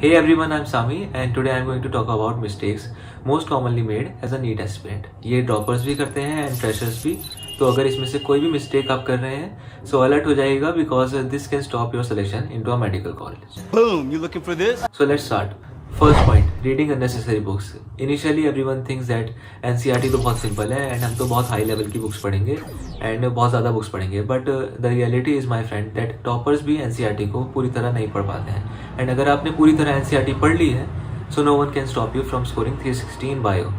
Hey everyone, I'm Sami and today I'm going to talk about mistakes most commonly made as a NEET aspirant. ये droppers भी करते हैं and freshers भी. तो अगर इसमें से कोई भी मिस्टेक आप कर रहे हैं सो अलर्ट हो जाइएगा because this can stop your selection into a medical college. Boom, you looking for this? So let's start. First point, reading unnecessary books. Initially everyone thinks that NCERT तो बहुत सिंपल है and हम तो बहुत high level की books पढ़ेंगे and बहुत ज़्यादा बुक्स पढ़ेंगे, but the reality is my friend that toppers भी NCERT को पूरी तरह नहीं पढ़ पाते हैं. एंड अगर आपने पूरी तरह NCERT पढ़ ली है so no one can stop you from scoring 360 in bio.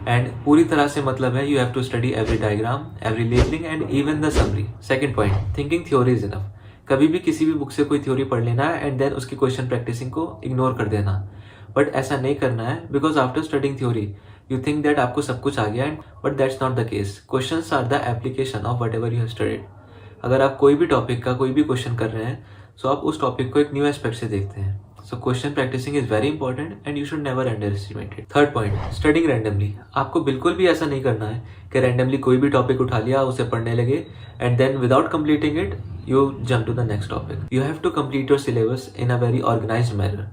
And पूरी तरह से मतलब है you have to study every diagram, every labelling and even the summary. Second point, thinking theory is enough. कभी भी किसी भी बुक से कोई थ्योरी पढ़ लेना है एंड देन उसकी क्वेश्चन प्रैक्टिसिंग को इग्नोर कर देना, बट ऐसा नहीं करना है because after studying theory you think that आपको सब कुछ आ गया and but that's not the case. Questions are the application of whatever you have studied. अगर आप कोई भी टॉपिक का कोई भी क्वेश्चन कर रहे हैं सो आप उस टॉपिक को एक न्यू एस्पेक्ट से देखते हैं. So question practising is very important and you should never underestimate it. Third point, studying randomly. आपको बिल्कुल भी ऐसा नहीं करना है कि रैंडमली कोई भी टॉपिक उठा लिया, उसे पढ़ने लगे and then without completing it you jump to the next topic. You have to complete your syllabus in a very organized manner.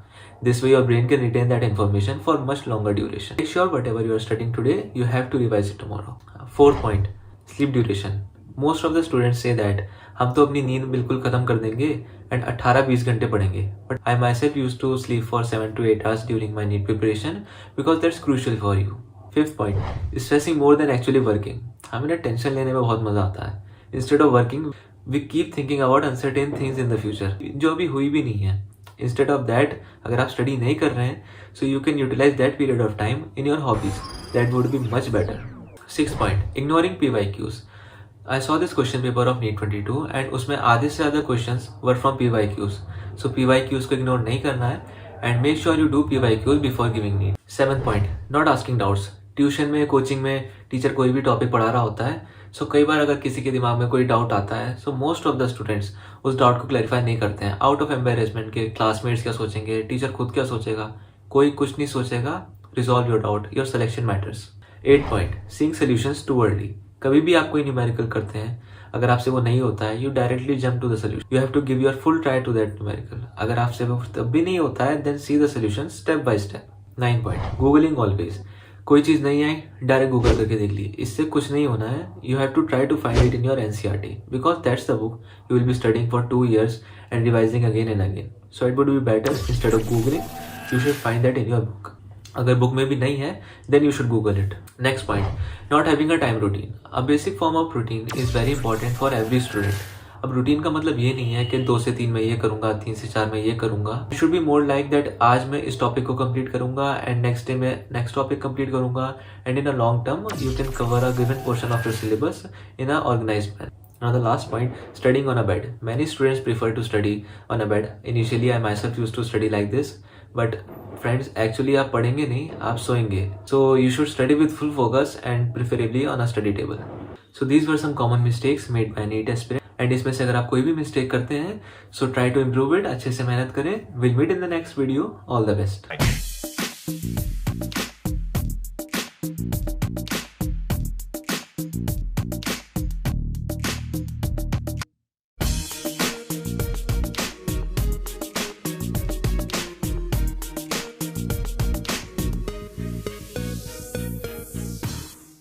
This way your brain can retain that information for much longer duration. Make sure whatever you are studying today, you have to revise it tomorrow. Fourth point, sleep duration. Most of the students say that हम तो अपनी नींद बिल्कुल खत्म कर देंगे and 18-20 घंटे पढ़ेंगे, but I myself use to sleep for 7 to 8 hours during my NEET preparation because that's crucial for you. Fifth point, stressing more than actually working. हमें ना टेंशन लेने में बहुत मजा आता है. Instead of working we keep thinking about uncertain things in the future जो अभी हुई भी नहीं है. इंस्टेड ऑफ दैट अगर आप स्टडी नहीं कर रहे हैं so you can utilise that period of time in your hobbies. That would be much better. Six point, ignoring PYQs. I saw this question paper of NEET 22 and उसमें आधे से ज़्यादा questions were from PYQs. So PYQs को ignore नहीं करना है and make sure you do PYQs before giving NEET. Seventh point, not asking doubts. Tuition में, coaching में टीचर कोई भी टॉपिक पढ़ा रहा होता है सो कई बार अगर किसी के दिमाग में कोई डाउट आता है so most of the students उस डाउट को क्लैरिफाई नहीं करते हैं आउट ऑफ एम्बेरसमेंट के. क्लासमेट्स क्या सोचेंगे, टीचर खुद क्या सोचेगा, कोई कुछ नहीं सोचेगा. Resolve your doubt, your selection matters. 8 point, seeing solutions too early. कभी भी आप कोई न्यूमेरिकल करते हैं अगर आपसे वो नहीं होता है you directly jump to the solution. You have to give your full try to that numerical. अगर आपसे वो तब भी नहीं होता है then see the solution step by step. 9 point, googling always. कोई चीज़ नहीं आई डायरेक्ट गूगल करके देख ली, इससे कुछ नहीं होना है. You have to try to find it in your NCERT because that's the book you will be studying for 2 years and revising again and again. So it would be better instead of googling you should find that in your book. अगर book में भी नहीं है then you should google it. Next point, not having a time routine. A basic form of routine is very important for every student. अब routine का मतलब ये नहीं है कि 2 से 3 में ये करूंगा, 3 से 4 में ये करूंगा. It should be more like that आज मैं इस टॉपिक को कंप्लीट करूंगा एंड नेक्स्ट डे में नेक्स्ट टॉपिक कंप्लीट करूंगा and in a long term you can cover a given portion of your syllabus in a organised manner. Now the last point, studying on a bed. Many students prefer to study on a bed. Initially I myself used to study like this, but friends actually आप पढ़ेंगे नहीं, आप सोएंगे. So you should study with full focus and preferably on a study table. So these were some common mistakes made by NEET aspirants. And इसमें से अगर आप कोई भी मिस्टेक करते हैं so try to improve it. अच्छे से मेहनत करें. Will meet in the next video. All the best.